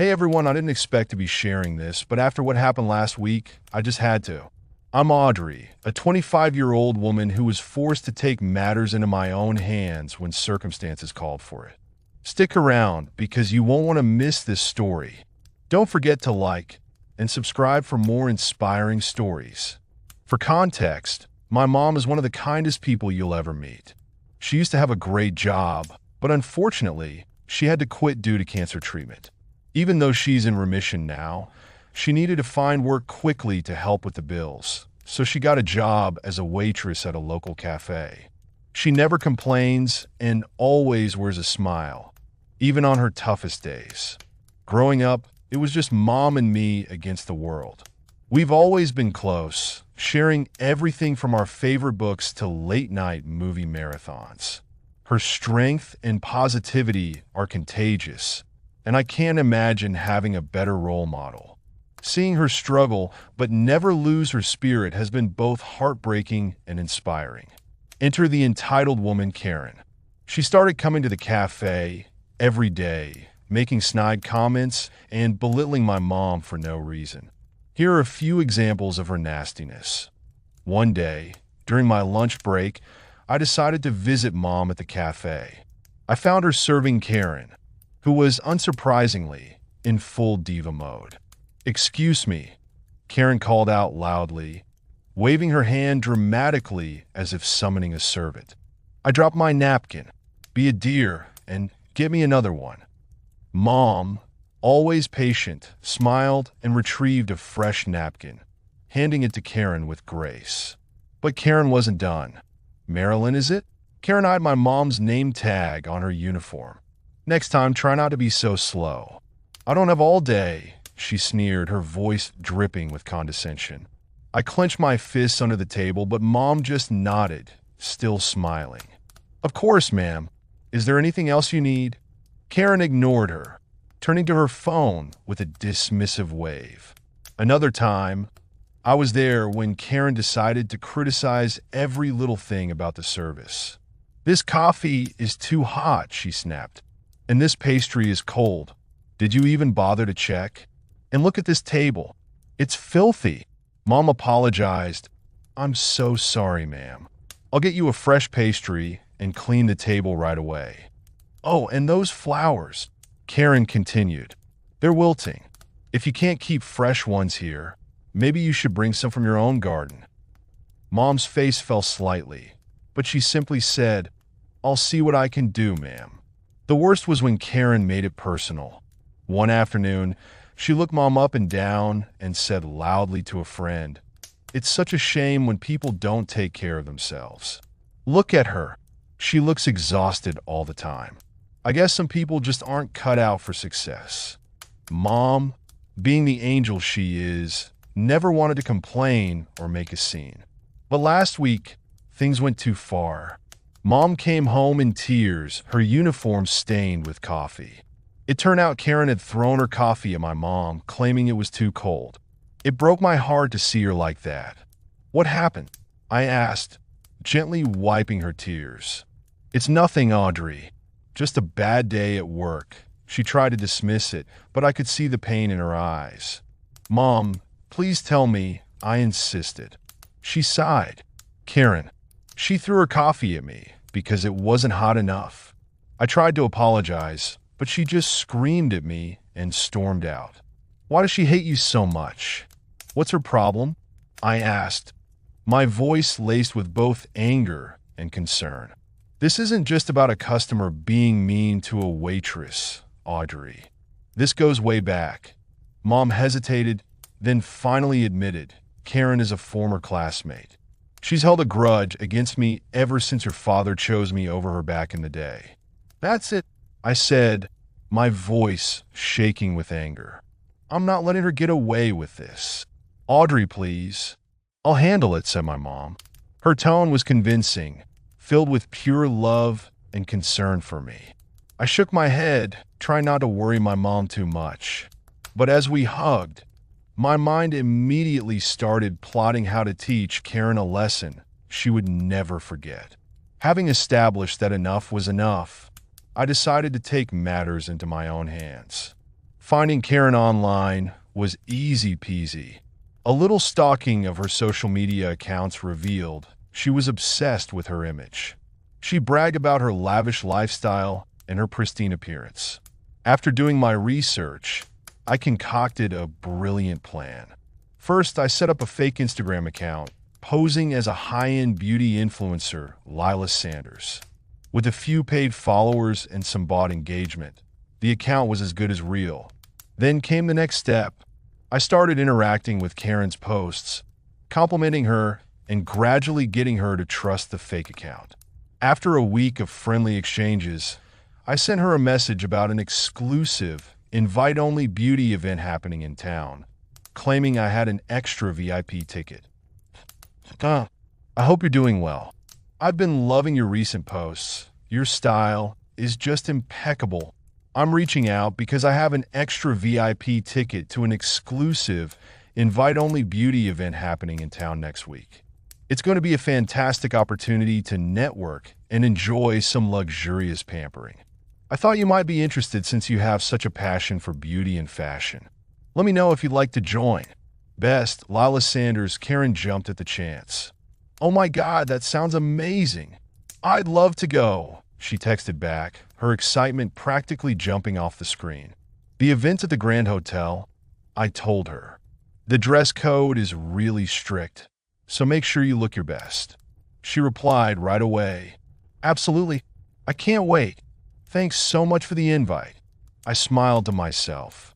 Hey everyone, I didn't expect to be sharing this, but after what happened last week, I just had to. I'm Audrey, a 25-year-old woman who was forced to take matters into my own hands when circumstances called for it. Stick around because you won't want to miss this story. Don't forget to like and subscribe for more inspiring stories. For context, my mom is one of the kindest people you'll ever meet. She used to have a great job, but unfortunately, she had to quit due to cancer treatment. Even though she's in remission now, she needed to find work quickly to help with the bills, so she got a job as a waitress at a local cafe. She never complains and always wears a smile, even on her toughest days. Growing up, it was just mom and me against the world. We've always been close, sharing everything from our favorite books to late-night movie marathons. Her strength and positivity are contagious, and I can't imagine having a better role model. Seeing her struggle but never lose her spirit has been both heartbreaking and inspiring. Enter the entitled woman, Karen. She started coming to the cafe every day, making snide comments and belittling my mom for no reason. Here are a few examples of her nastiness. One day, during my lunch break, I decided to visit mom at the cafe. I found her serving Karen, who was, unsurprisingly, in full diva mode. "Excuse me," Karen called out loudly, waving her hand dramatically as if summoning a servant. I dropped my napkin. "Be a dear and get me another one." Mom, always patient, smiled and retrieved a fresh napkin, handing it to Karen with grace. But Karen wasn't done. "Marilyn, is it?" Karen eyed my mom's name tag on her uniform. "Next time, try not to be so slow." "I don't have all day," she sneered, her voice dripping with condescension. I clenched my fists under the table, but Mom just nodded, still smiling. "Of course, ma'am. Is there anything else you need?" Karen ignored her, turning to her phone with a dismissive wave. Another time, I was there when Karen decided to criticize every little thing about the service. "This coffee is too hot," she snapped. "And this pastry is cold. Did you even bother to check? And look at this table. It's filthy." Mom apologized. "I'm so sorry, ma'am. I'll get you a fresh pastry and clean the table right away." "Oh, and those flowers," Karen continued. "They're wilting. If you can't keep fresh ones here, maybe you should bring some from your own garden." Mom's face fell slightly, but she simply said, "I'll see what I can do, ma'am." The worst was when Karen made it personal. One afternoon, she looked Mom up and down and said loudly to a friend, "It's such a shame when people don't take care of themselves. Look at her. She looks exhausted all the time. I guess some people just aren't cut out for success." Mom, being the angel she is, never wanted to complain or make a scene. But last week, things went too far. Mom came home in tears, her uniform stained with coffee. It turned out Karen had thrown her coffee at my mom, claiming it was too cold. It broke my heart to see her like that. "What happened?" I asked, gently wiping her tears. "It's nothing, Audrey. Just a bad day at work." She tried to dismiss it, but I could see the pain in her eyes. "Mom, please tell me," I insisted. She sighed. "Karen." She threw her coffee at me because it wasn't hot enough. I tried to apologize, but she just screamed at me and stormed out. "Why does she hate you so much? What's her problem?" I asked, my voice laced with both anger and concern. "This isn't just about a customer being mean to a waitress, Audrey. This goes way back." Mom hesitated, then finally admitted, "Karen is a former classmate. She's held a grudge against me ever since her father chose me over her back in the day." "That's it," I said, my voice shaking with anger. "I'm not letting her get away with this." "Audrey, please." "I'll handle it," said my mom. Her tone was convincing, filled with pure love and concern for me. I shook my head, trying not to worry my mom too much. But as we hugged, my mind immediately started plotting how to teach Karen a lesson she would never forget. Having established that enough was enough, I decided to take matters into my own hands. Finding Karen online was easy peasy. A little stalking of her social media accounts revealed she was obsessed with her image. She bragged about her lavish lifestyle and her pristine appearance. After doing my research, I concocted a brilliant plan. First, I set up a fake Instagram account, posing as a high-end beauty influencer, Lila Sanders. With a few paid followers and some bot engagement, the account was as good as real. Then came the next step. I started interacting with Karen's posts, complimenting her and gradually getting her to trust the fake account. After a week of friendly exchanges, I sent her a message about an exclusive, invite-only beauty event happening in town, claiming I had an extra VIP ticket. I hope you're doing well. I've been loving your recent posts. Your style is just impeccable. I'm reaching out because I have an extra VIP ticket to an exclusive, invite-only beauty event happening in town next week. It's going to be a fantastic opportunity to network and enjoy some luxurious pampering. I thought you might be interested since you have such a passion for beauty and fashion. Let me know if you'd like to join. Best, Lila Sanders. Karen jumped at the chance. Oh my God, that sounds amazing. I'd love to go, she texted back, her excitement practically jumping off the screen. The event at the Grand Hotel, I told her. The dress code is really strict, so make sure you look your best. She replied right away. Absolutely. I can't wait. Thanks so much for the invite. I smiled to myself,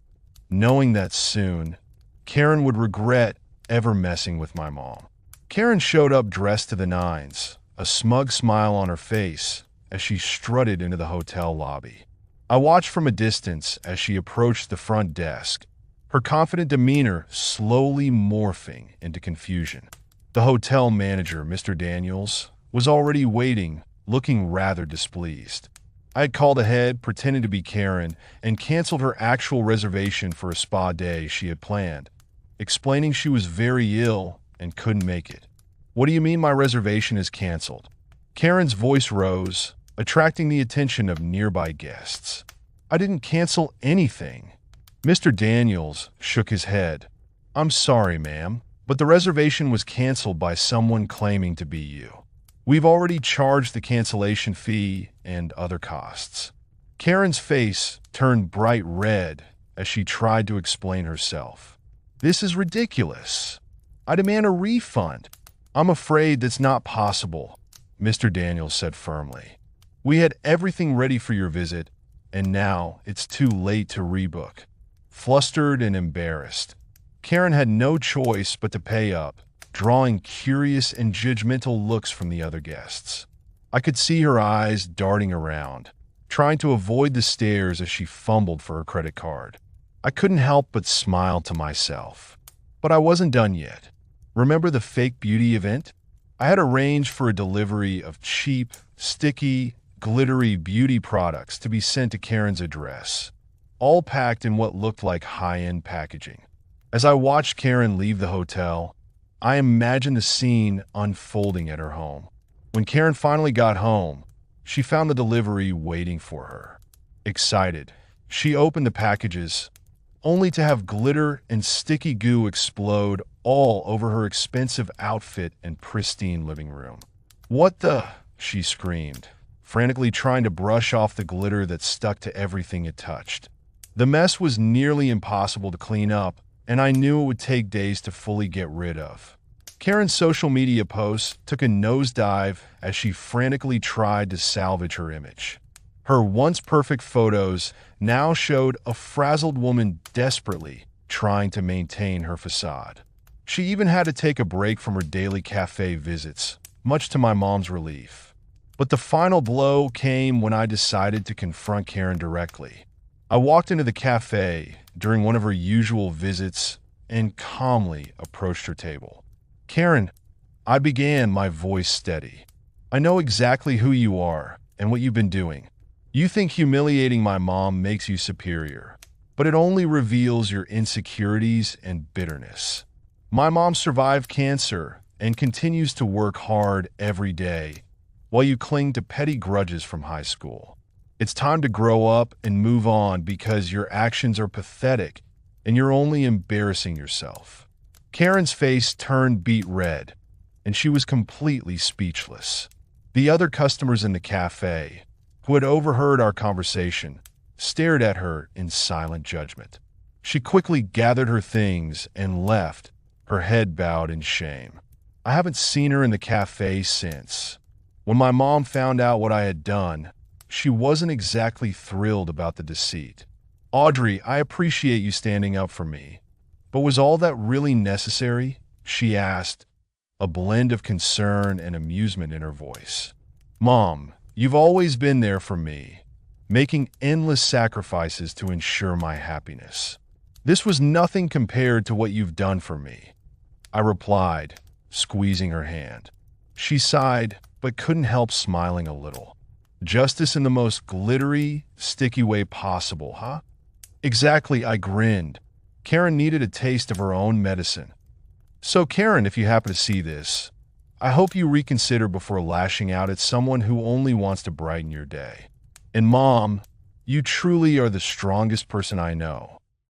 knowing that soon, Karen would regret ever messing with my mom. Karen showed up dressed to the nines, a smug smile on her face as she strutted into the hotel lobby. I watched from a distance as she approached the front desk, her confident demeanor slowly morphing into confusion. The hotel manager, Mr. Daniels, was already waiting, looking rather displeased. I had called ahead, pretending to be Karen, and canceled her actual reservation for a spa day she had planned, explaining she was very ill and couldn't make it. What do you mean my reservation is canceled? Karen's voice rose, attracting the attention of nearby guests. I didn't cancel anything. Mr. Daniels shook his head. I'm sorry, ma'am, but the reservation was canceled by someone claiming to be you. We've already charged the cancellation fee and other costs. Karen's face turned bright red as she tried to explain herself. This is ridiculous. I demand a refund. I'm afraid that's not possible, Mr. Daniels said firmly. We had everything ready for your visit, and now it's too late to rebook. Flustered and embarrassed, Karen had no choice but to pay up, drawing curious and judgmental looks from the other guests. I could see her eyes darting around, trying to avoid the stares as she fumbled for her credit card. I couldn't help but smile to myself. But I wasn't done yet. Remember the fake beauty event? I had arranged for a delivery of cheap, sticky, glittery beauty products to be sent to Karen's address, all packed in what looked like high-end packaging. As I watched Karen leave the hotel, I imagined the scene unfolding at her home. When Karen finally got home, she found the delivery waiting for her. Excited, she opened the packages, only to have glitter and sticky goo explode all over her expensive outfit and pristine living room. What the? She screamed, frantically trying to brush off the glitter that stuck to everything it touched. The mess was nearly impossible to clean up, and I knew it would take days to fully get rid of. Karen's social media posts took a nosedive as she frantically tried to salvage her image. Her once perfect photos now showed a frazzled woman desperately trying to maintain her facade. She even had to take a break from her daily cafe visits, much to my mom's relief. But the final blow came when I decided to confront Karen directly. I walked into the cafe during one of her usual visits and calmly approached her table. Karen, I began, my voice steady. I know exactly who you are and what you've been doing. You think humiliating my mom makes you superior, but it only reveals your insecurities and bitterness. My mom survived cancer and continues to work hard every day while you cling to petty grudges from high school. It's time to grow up and move on because your actions are pathetic and you're only embarrassing yourself. Karen's face turned beet red, and she was completely speechless. The other customers in the cafe, who had overheard our conversation, stared at her in silent judgment. She quickly gathered her things and left, her head bowed in shame. I haven't seen her in the cafe since. When my mom found out what I had done, she wasn't exactly thrilled about the deceit. Audrey, I appreciate you standing up for me, but was all that really necessary? She asked, a blend of concern and amusement in her voice. Mom, you've always been there for me, making endless sacrifices to ensure my happiness. This was nothing compared to what you've done for me, I replied, squeezing her hand. She sighed, but couldn't help smiling a little. Justice in the most glittery, sticky way possible, huh? Exactly, I grinned. Karen needed a taste of her own medicine. So Karen, if you happen to see this, I hope you reconsider before lashing out at someone who only wants to brighten your day. And Mom, you truly are the strongest person I know.